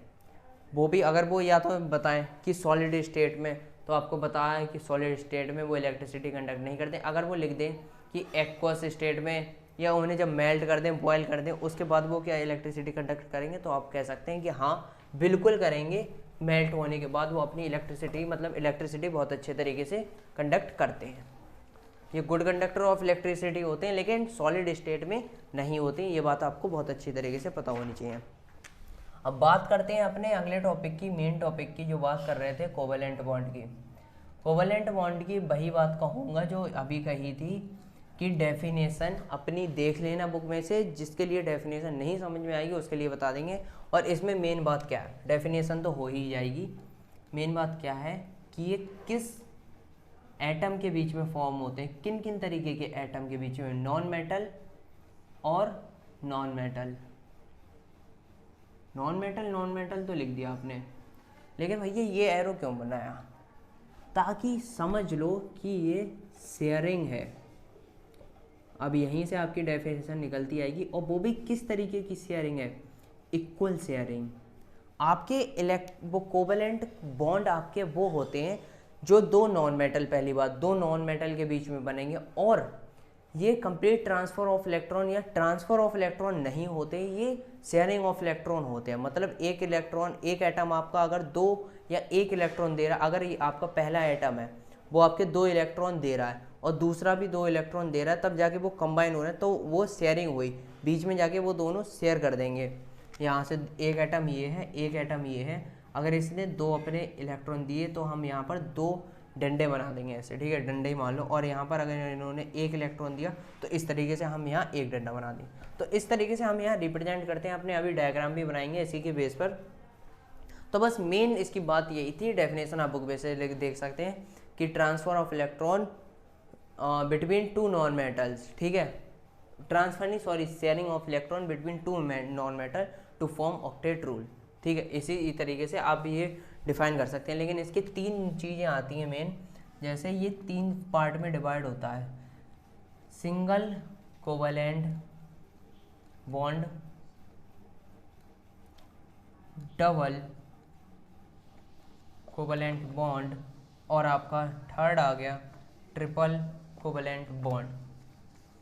S1: वो भी अगर वो या तो बताएं कि सॉलिड स्टेट में, तो आपको बताया है कि सॉलिड स्टेट में वो इलेक्ट्रिसिटी कंडक्ट नहीं करते। अगर वो लिख दें कि एक्वस स्टेट में या उन्हें जब मेल्ट कर दें, बॉयल कर दें, उसके बाद वो क्या इलेक्ट्रिसिटी कंडक्ट करेंगे, तो आप कह सकते हैं कि हाँ बिल्कुल करेंगे। मेल्ट होने के बाद वो अपनी इलेक्ट्रिसिटी बहुत अच्छे तरीके से कंडक्ट करते हैं। ये गुड कंडक्टर ऑफ इलेक्ट्रिसिटी होते हैं, लेकिन सॉलिड स्टेट में नहीं होते। ये बात आपको बहुत अच्छी तरीके से पता होनी चाहिए। अब बात करते हैं अपने अगले टॉपिक की, मेन टॉपिक की, जो बात कर रहे थे कोवेलेंट बॉन्ड की। कोवेलेंट बॉन्ड की वही बात कहूँगा जो अभी कही थी कि डेफिनेशन अपनी देख लेना बुक में से, जिसके लिए डेफिनेशन नहीं समझ में आएगी उसके लिए बता देंगे। और इसमें मेन बात क्या है, डेफिनेशन तो हो ही जाएगी, मेन बात क्या है कि ये किस एटम के बीच में फॉर्म होते हैं, किन किन तरीके के एटम के बीच में, नॉन मेटल और नॉन मेटल। नॉन मेटल तो लिख दिया आपने, लेकिन भैया ये एरो क्यों बनाया? ताकि समझ लो कि ये शेयरिंग है। अब यहीं से आपकी डेफिनेशन निकलती आएगी, और वो भी किस तरीके की शेयरिंग है, इक्वल शेयरिंग। आपके वो कोवेलेंट बॉन्ड आपके वो होते हैं जो दो नॉन मेटल, पहली बात दो नॉन मेटल के बीच में बनेंगे, और ये कंप्लीट ट्रांसफ़र ऑफ इलेक्ट्रॉन या ट्रांसफ़र ऑफ इलेक्ट्रॉन नहीं होते, ये शेयरिंग ऑफ इलेक्ट्रॉन होते हैं। मतलब एक इलेक्ट्रॉन, एक एटम आपका अगर दो या एक इलेक्ट्रॉन दे रहा है, अगर ये आपका पहला एटम है वो आपके दो इलेक्ट्रॉन दे रहा है और दूसरा भी दो इलेक्ट्रॉन दे रहा है, तब जाके वो कंबाइन हो रहे हैं, तो वो शेयरिंग हुई, बीच में जाके वो दोनों शेयर कर देंगे। यहाँ से एक एटम ये है, एक एटम ये है, अगर इसने दो अपने इलेक्ट्रॉन दिए तो हम यहाँ पर दो डंडे बना देंगे ऐसे, ठीक है, डंडे ही मान लो। और यहाँ पर अगर इन्होंने एक इलेक्ट्रॉन दिया तो इस तरीके से हम यहाँ एक डंडा बना दें। तो इस तरीके से हम यहाँ रिप्रेजेंट करते हैं, अपने अभी डायग्राम भी बनाएंगे इसी के बेस पर। तो बस मेन इसकी बात यही थी, डेफिनेशन आप बुक बेस से देख सकते हैं कि transfer of electron between two non metals, ठीक है, sharing of electron between two non metal to form octet rule, ठीक है। इसी तरीके से आप ये डिफाइन कर सकते हैं। लेकिन इसकी तीन चीज़ें आती हैं मेन, जैसे ये तीन पार्ट में डिवाइड होता है, single covalent bond, double covalent bond, और आपका थर्ड आ गया ट्रिपल कोवेलेंट बॉन्ड।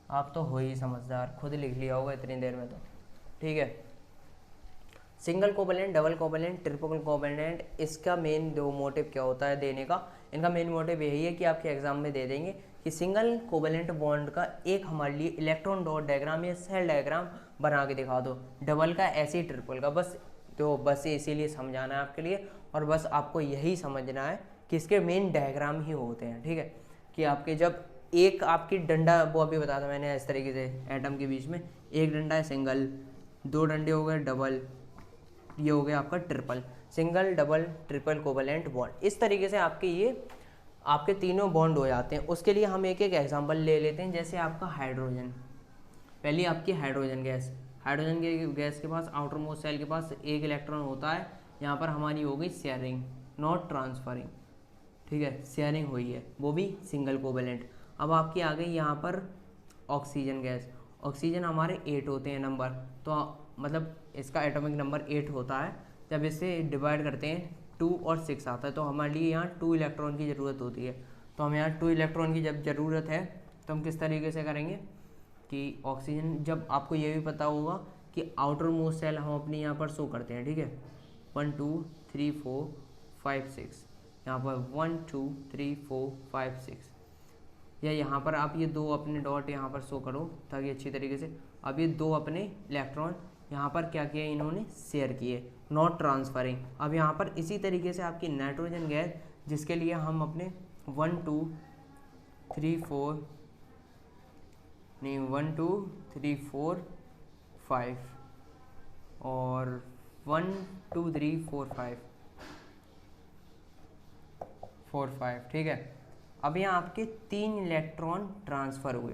S1: आप तो हो ही समझदार, खुद लिख लिया होगा इतनी देर में तो, ठीक है। Single covalent, double covalent, triple covalent, इसका मेन दो मोटिव क्या होता है देने का, इनका मेन मोटिव यही है कि आपके एग्जाम में दे देंगे कि सिंगल कोवेलेंट बॉन्ड का एक हमारे लिए इलेक्ट्रॉन डॉट डायग्राम या सेल डायग्राम बना के दिखा दो, डबल का ऐसे ही ट्रिपल का, बस इसीलिए समझाना है आपके लिए। और बस आपको यही समझना है कि इसके मेन डायग्राम ही होते हैं, ठीक है, कि आपके जब एक आपकी डंडा, वो अभी बताया था मैंने इस तरीके से एटम के बीच में एक डंडा है सिंगल, दो डंडे हो गए डबल, ये हो गया आपका triple, single double triple covalent bond. इस तरीके से आपके ये आपके तीनों बॉन्ड हो जाते हैं। उसके लिए हम एक एक एग्जांपल ले लेते हैं। जैसे आपका हाइड्रोजन, पहली आपकी हाइड्रोजन गैस, हाइड्रोजन के गैस के पास आउटर मोस्ट सेल के पास एक इलेक्ट्रॉन होता है। यहाँ पर हमारी हो गई शेयरिंग, नॉट ट्रांसफरिंग, ठीक है, शेयरिंग हुई है, वो भी सिंगल कोवेलेंट। अब आपकी आ गई यहाँ पर ऑक्सीजन गैस, ऑक्सीजन हमारे 8 होते हैं नंबर, तो मतलब इसका एटॉमिक नंबर 8 होता है। जब इसे डिवाइड करते हैं 2 और 6 आता है, तो हमारे लिए यहाँ 2 इलेक्ट्रॉन की ज़रूरत होती है। तो हम यहाँ 2 इलेक्ट्रॉन की जब ज़रूरत है तो हम किस तरीके से करेंगे कि ऑक्सीजन, जब आपको ये भी पता होगा कि आउटर मोस्ट सेल हम अपनी यहाँ पर शो करते हैं, ठीक है, 1 2 3 4 5 6, यहाँ पर 1 2 3 4 5 6, या यहाँ पर आप ये दो अपने डॉट यहाँ पर शो करो ताकि अच्छी तरीके से। अब ये दो अपने इलेक्ट्रॉन यहाँ पर क्या किया इन्होंने, शेयर किए, नॉट ट्रांसफरिंग। अब यहाँ पर इसी तरीके से आपकी नाइट्रोजन गैस, जिसके लिए हम अपने 1 2 3 4 नहीं 1 2 3 4 5 और 1 2 3 4 5, ठीक है। अब यहाँ आपके 3 इलेक्ट्रॉन ट्रांसफ़र हुए,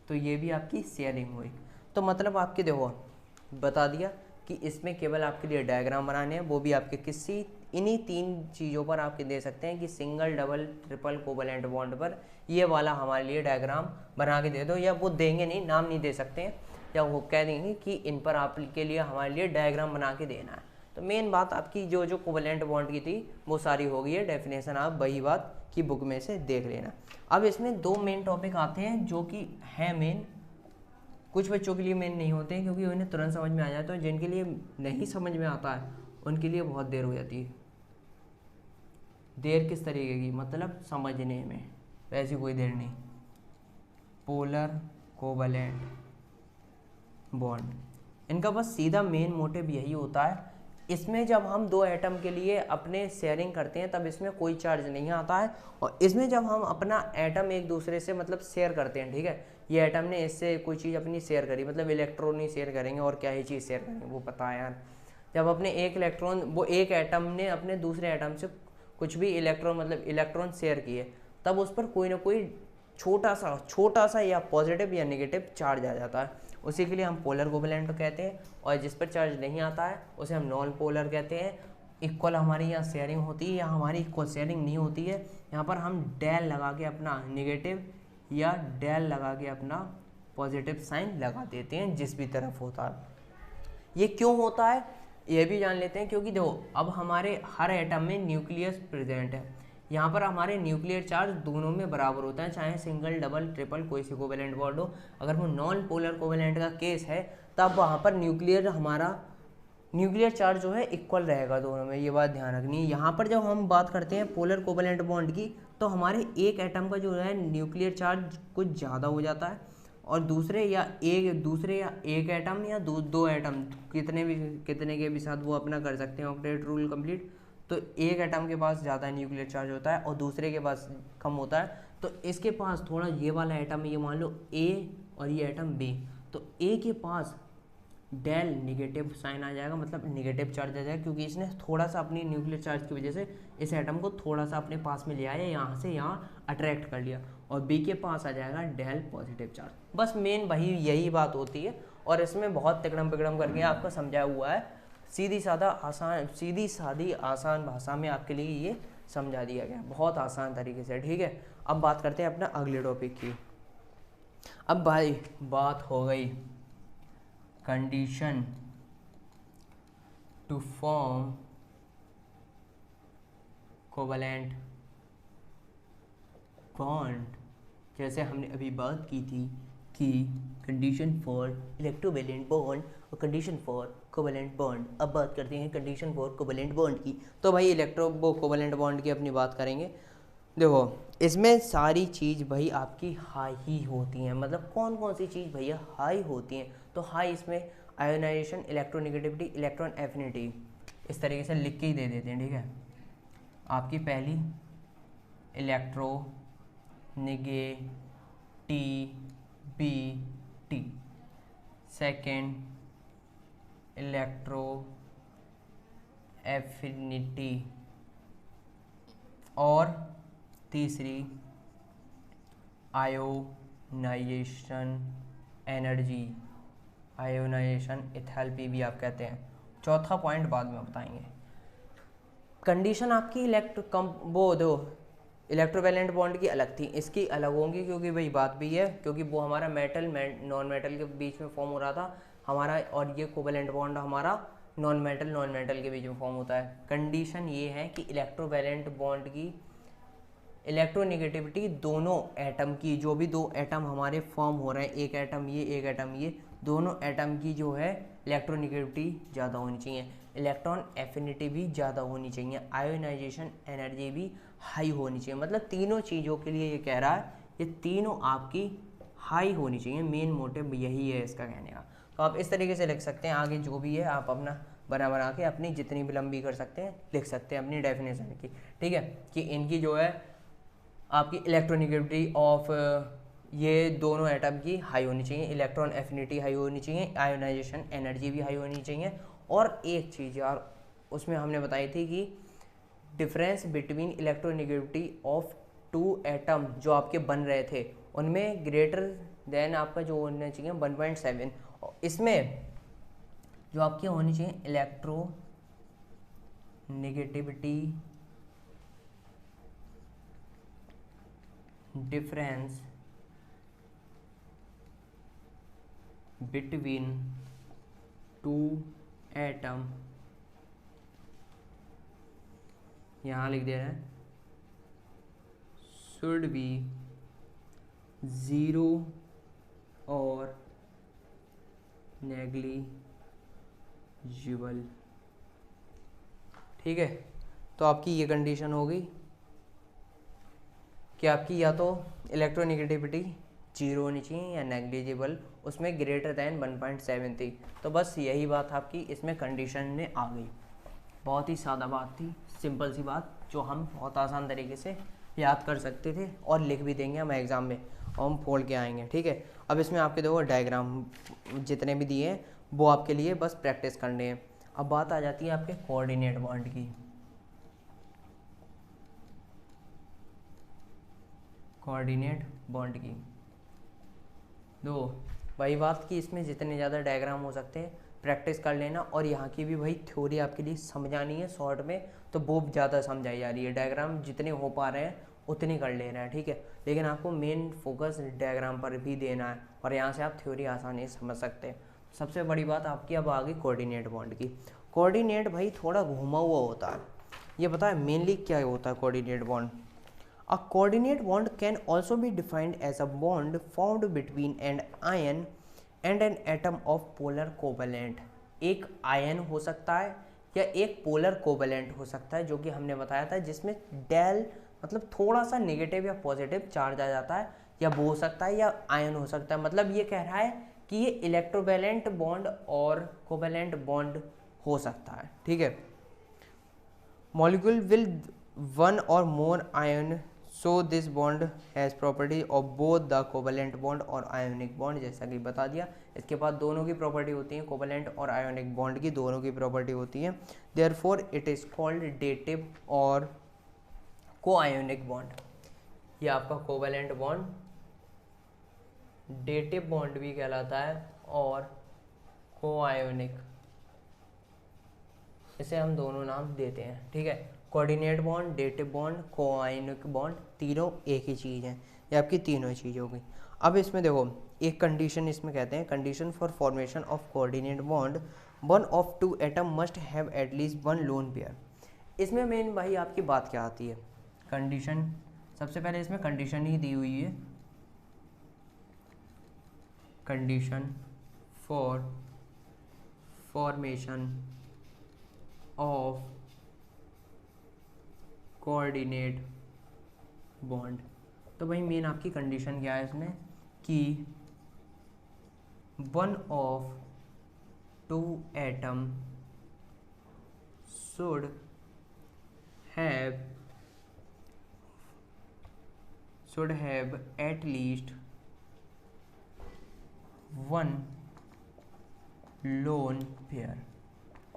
S1: तो ये भी आपकी शेयरिंग हुई। तो मतलब आपके देखो बता दिया कि इसमें केवल आपके लिए डायग्राम बनाने हैं, वो भी आपके किसी इन्हीं 3 चीज़ों पर आपके दे सकते हैं कि single double triple covalent bond पर ये वाला हमारे लिए डायग्राम बना के दे दो, या वो देंगे नहीं, नाम नहीं दे सकते हैं, या वो कह देंगे कि इन पर आपके लिए हमारे लिए डायग्राम बना के देना है। तो मेन बात आपकी जो जो कोवलेंट बॉन्ड की थी वो सारी हो गई है। डेफिनेशन आप वही बात की बुक में से देख लेना। अब इसमें 2 मेन टॉपिक आते हैं जो कि हैं मेन, कुछ बच्चों के लिए मेन नहीं होते हैं क्योंकि उन्हें तुरंत समझ में आ जाता है, जिनके लिए नहीं समझ में आता है उनके लिए बहुत देर हो जाती है। देर किस तरीके की, मतलब समझने में, वैसी कोई देर नहीं। पोलर कोवलेंट बॉन्ड, इनका बस सीधा मेन मोटिव यही होता है। इसमें जब हम 2 एटम के लिए अपने शेयरिंग करते हैं तब इसमें कोई चार्ज नहीं आता है, और इसमें जब हम अपना एटम एक दूसरे से मतलब शेयर करते हैं, ठीक है, ये एटम ने इससे कोई चीज़ अपनी शेयर करी, मतलब इलेक्ट्रॉन ही शेयर करेंगे और क्या ही चीज़ शेयर करेंगे वो पता है यार। जब अपने एक इलेक्ट्रॉन, वो एक एटम ने अपने दूसरे एटम से कुछ भी इलेक्ट्रॉन मतलब इलेक्ट्रॉन शेयर किए, तब उस पर कोई ना कोई छोटा सा या पॉजिटिव या नेगेटिव चार्ज आ जाता है। उसी के लिए हम पोलर कोवेलेंट कहते हैं, और जिस पर चार्ज नहीं आता है उसे हम नॉन पोलर कहते हैं। इक्वल हमारी यहाँ शेयरिंग होती है या हमारी इक्वल शेयरिंग नहीं होती है, यहाँ पर हम डेल लगा के अपना नेगेटिव या डेल लगा के अपना पॉजिटिव साइन लगा देते हैं जिस भी तरफ होता है। ये क्यों होता है ये भी जान लेते हैं, क्योंकि देखो अब हमारे हर एटम में न्यूक्लियस प्रेजेंट है। यहाँ पर हमारे न्यूक्लियर चार्ज दोनों में बराबर होता है, चाहे सिंगल डबल ट्रिपल कोई सी कोवेलेंट बॉन्ड हो। अगर वो नॉन पोलर कोवेलेंट का केस है तब वहाँ पर न्यूक्लियर चार्ज जो है इक्वल रहेगा दोनों में, ये बात ध्यान रखनी है। यहाँ पर जब हम बात करते हैं पोलर कोवेलेंट बॉन्ड की, तो हमारे एक एटम का जो है न्यूक्लियर चार्ज कुछ ज़्यादा हो जाता है, और दूसरे या एक एटम या दो एटम कितने के भी साथ वो अपना कर सकते हैं ऑक्टेट रूल कंप्लीट। तो एक एटम के पास ज़्यादा न्यूक्लियर चार्ज होता है और दूसरे के पास कम होता है, तो इसके पास थोड़ा ये वाला एटम है, ये मान लो ए और ये एटम बी, तो ए के पास डेल निगेटिव साइन आ जाएगा, मतलब निगेटिव चार्ज आ जाएगा, क्योंकि इसने थोड़ा सा अपनी न्यूक्लियर चार्ज की वजह से इस एटम को थोड़ा सा अपने पास में ले आया, यहाँ से यहाँ अट्रैक्ट कर लिया, और बी के पास आ जाएगा डेल पॉजिटिव चार्ज। बस मेन वही यही बात होती है, और इसमें बहुत तिकड़म पिकड़म करके आपको समझाया हुआ है, सीधी सादी आसान भाषा में आपके लिए ये समझा दिया गया, बहुत आसान तरीके से, ठीक है। अब बात करते हैं अपना अगले टॉपिक की। अब भाई बात हो गई condition to form covalent bond, जैसे हमने अभी बात की थी कि कंडीशन फॉर इलेक्ट्रोवैलेंट बॉन्ड और कंडीशन फॉर कोवेलेंट बॉन्ड। अब बात करते हैं कंडीशन फॉर कोवेलेंट बॉन्ड की। तो भाई कोवेलेंट बॉन्ड की अपनी बात करेंगे। देखो इसमें सारी चीज़ भाई आपकी हाई ही होती हैं, मतलब कौन कौन सी चीज़ भैया हाई होती हैं, तो हाई इसमें आयोनाइजेशन, इलेक्ट्रोनेगेटिविटी, इलेक्ट्रॉन एफिनिटी, इस तरीके से लिख के ही दे देते हैं, ठीक है। आपकी पहली टी बी टी, सेकेंड इलेक्ट्रो एफिनिटी, और तीसरी आयोनाइजेशन एनर्जी, आयोनाइजेशन एथैल्पी भी आप कहते हैं। चौथा पॉइंट बाद में बताएंगे। कंडीशन आपकी वो दो इलेक्ट्रोवैलेंट बॉन्ड की अलग थी, इसकी अलग होंगी क्योंकि वही बात भी है, क्योंकि वो हमारा मेटल नॉन मेटल के बीच में फॉर्म हो रहा था हमारा, और ये कोवैलेंट बॉन्ड हमारा नॉन मेटल के बीच में फॉर्म होता है। कंडीशन ये है कि इलेक्ट्रोवैलेंट बॉन्ड की इलेक्ट्रोनेगेटिविटी दोनों एटम की, जो भी दो एटम हमारे फॉर्म हो रहे हैं, एक एटम ये एक एटम ये, दोनों एटम की जो है इलेक्ट्रोनेगेटिविटी ज़्यादा होनी चाहिए, इलेक्ट्रॉन एफिनिटी भी ज़्यादा होनी चाहिए, आयोनाइजेशन एनर्जी भी हाई होनी चाहिए। मतलब तीनों चीज़ों के लिए ये कह रहा है, ये तीनों आपकी हाई होनी चाहिए। मेन मोटिव यही है इसका कहने का। तो आप इस तरीके से लिख सकते हैं, आगे जो भी है आप अपना बना के अपनी जितनी भी लंबी कर सकते हैं लिख सकते हैं अपनी डेफिनेशन की, ठीक है, कि इनकी जो है आपकी इलेक्ट्रोनेगेटिविटी ऑफ ये दोनों एटम की हाई होनी चाहिए, इलेक्ट्रॉन एफिनिटी हाई होनी चाहिए, आयोनाइजेशन एनर्जी भी हाई होनी चाहिए। और एक चीज़ यार उसमें हमने बताई थी कि difference between electronegativity of two atom जो आपके बन रहे थे उनमें ग्रेटर देन आपका जो होना चाहिए 1.7, इसमें जो आपकी होनी चाहिए electro negativity difference between two atom, यहाँ लिख दे रहे हैं, शुड बी 0 और नेग्लिजिबल, ठीक है। तो आपकी ये कंडीशन होगी कि आपकी या तो इलेक्ट्रोनेगेटिविटी 0 होनी चाहिए या नेग्लिजिबल, उसमें ग्रेटर दैन 1.7 थी। तो बस यही बात आपकी इसमें कंडीशन में आ गई। बहुत ही सादा बात थी, सिंपल सी बात जो हम बहुत आसान तरीके से याद कर सकते थे और लिख भी देंगे हम एग्ज़ाम में और हम फोड़ के आएंगे, ठीक है। अब इसमें आपके देखो डायग्राम जितने भी दिए हैं वो आपके लिए बस प्रैक्टिस करने हैं। अब बात आ जाती है आपके कोऑर्डिनेट बॉन्ड की। कोऑर्डिनेट बॉन्ड की दो वही बात कि इसमें जितने ज़्यादा डायग्राम हो सकते हैं प्रैक्टिस कर लेना, और यहाँ की भी वही थ्योरी आपके लिए समझानी है शॉर्ट में, तो वो ज़्यादा समझाई जा रही है। डायग्राम जितने हो पा रहे हैं उतने कर ले रहे हैं, ठीक है, लेकिन आपको मेन फोकस डायग्राम पर भी देना है और यहाँ से आप थ्योरी आसानी से समझ सकते हैं। सबसे बड़ी बात आपकी अब आ गई कोऑर्डिनेट बॉन्ड की। कोऑर्डिनेट भाई थोड़ा घुमा हुआ होता है, ये पता है मेनली क्या होता है coordinate bond. A coordinate bond can also be defined as a bond formed between an ion and an atom of polar covalent। एक आयन हो सकता है या एक पोलर कोवेलेंट हो सकता है, जो कि हमने बताया था, जिसमें डेल मतलब थोड़ा सा नेगेटिव या पॉजिटिव चार्ज आ जाता है, या वो हो सकता है या आयन हो सकता है। मतलब ये कह रहा है कि ये इलेक्ट्रोवैलेंट बॉन्ड और कोवेलेंट बॉन्ड हो सकता है, ठीक है। मॉलिक्यूल विल वन और more ion, so this bond has property of both the covalent bond और आयोनिक बॉन्ड, जैसा कि बता दिया। इसके बाद दोनों की प्रॉपर्टी होती है, कोवेलेंट और आयोनिक बॉन्ड की दोनों की प्रॉपर्टी होती है। Therefore it is called dative और को आयोनिक बॉन्ड। ये आपका कोवेलेंट बॉन्ड डेटिव बॉन्ड भी कहलाता है और को आयोनिक, इसे हम दोनों नाम देते हैं, ठीक है। Coordinate bond, dative bond, coionic bond, तीनों एक ही चीज़ है, ये आपकी तीनों चीज़ हो गई। अब इसमें देखो एक कंडीशन इसमें कहते हैं, condition for formation of coordinate bond, one of two atom must have at least one lone pair. इसमें मेन भाई आपकी बात क्या आती है, कंडीशन, सबसे पहले इसमें कंडीशन ही दी हुई है, condition for formation of coordinate bond. तो भाई मेन आपकी कंडीशन क्या है इसमें कि one of two atom should have at least one lone pair.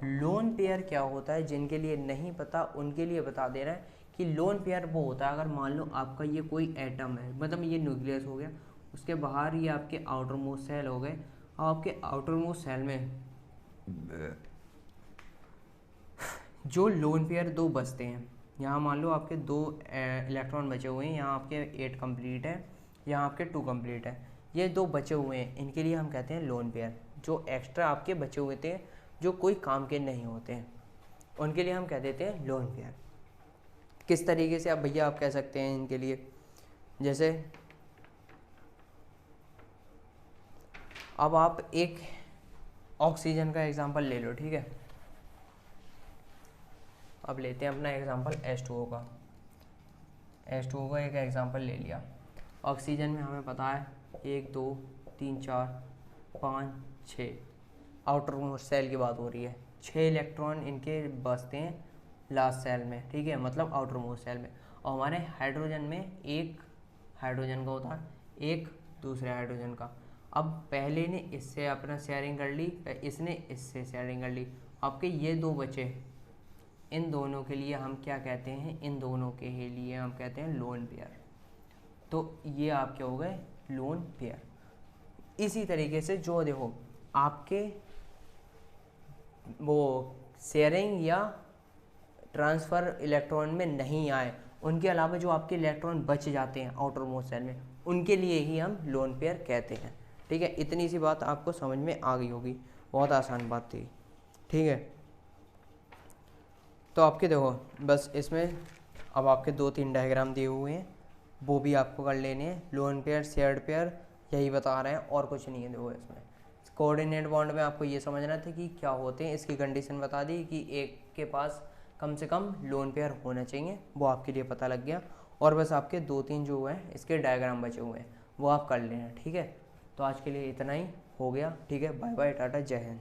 S1: Lone pair क्या होता है, जिनके लिए नहीं पता उनके लिए बता दे रहा है कि लोन पेयर वो होता है अगर मान लो आपका ये कोई एटम है, मतलब ये न्यूक्लियस हो गया, उसके बाहर ये आपके आउटर मोस्ट सेल हो गए, और आपके आउटर मोस्ट सेल में जो लोन पेयर दो बचते हैं, यहाँ मान लो आपके 2 इलेक्ट्रॉन बचे हुए हैं, यहाँ आपके 8 कंप्लीट है, यहाँ आपके 2 कंप्लीट है, ये 2 बचे हुए हैं, इनके लिए हम कहते हैं लोन पेयर। जो एक्स्ट्रा आपके बचे हुए थे जो कोई काम के नहीं होते हैं, उनके लिए हम कह देते हैं लोन पेयर। किस तरीके से आप भैया आप कह सकते हैं इनके लिए, जैसे अब आप एक ऑक्सीजन का एग्जांपल ले लो, ठीक है। अब लेते हैं अपना एग्जांपल H2O का। H2O का एक एग्जांपल ले लिया। ऑक्सीजन में हमें पता है 1 2 3 4 5 6, आउटर मोस्ट सेल की बात हो रही है, 6 इलेक्ट्रॉन इनके बचते हैं लास्ट सेल में, ठीक है, मतलब आउटर मोस्ट सेल में। और हमारे हाइड्रोजन में एक हाइड्रोजन का होता है, एक दूसरे हाइड्रोजन का। अब पहले ने इससे अपना शेयरिंग कर ली, इसने इससे शेयरिंग कर ली, आपके ये 2 बचे, इन दोनों के लिए हम क्या कहते हैं, इन दोनों के लिए हम कहते हैं लोन पेयर। तो ये आपके हो गए लोन पेयर। इसी तरीके से जो देखो आपके वो शेयरिंग या ट्रांसफ़र इलेक्ट्रॉन में नहीं आए, उनके अलावा जो आपके इलेक्ट्रॉन बच जाते हैं आउटर मोस्ट सेल में, उनके लिए ही हम लोन पेयर कहते हैं, ठीक है। इतनी सी बात आपको समझ में आ गई होगी, बहुत आसान बात थी, ठीक है। तो आपके देखो बस इसमें अब आपके 2-3 डायग्राम दिए हुए हैं, वो भी आपको कर लेने हैं। लोन पेयर, शेयर्ड पेयर, यही बता रहे हैं, और कुछ नहीं है। देखो इसमें कोऑर्डिनेट बॉन्ड में आपको ये समझना था कि क्या होते हैं, इसकी कंडीशन बता दी कि एक के पास कम से कम लोन पेयर होना चाहिए, वो आपके लिए पता लग गया। और बस आपके 2-3 जो हैं इसके डायग्राम बचे हुए हैं, वो आप कर लेना, ठीक है। तो आज के लिए इतना ही हो गया, ठीक है। बाय बाय, टाटा, जय हिंद।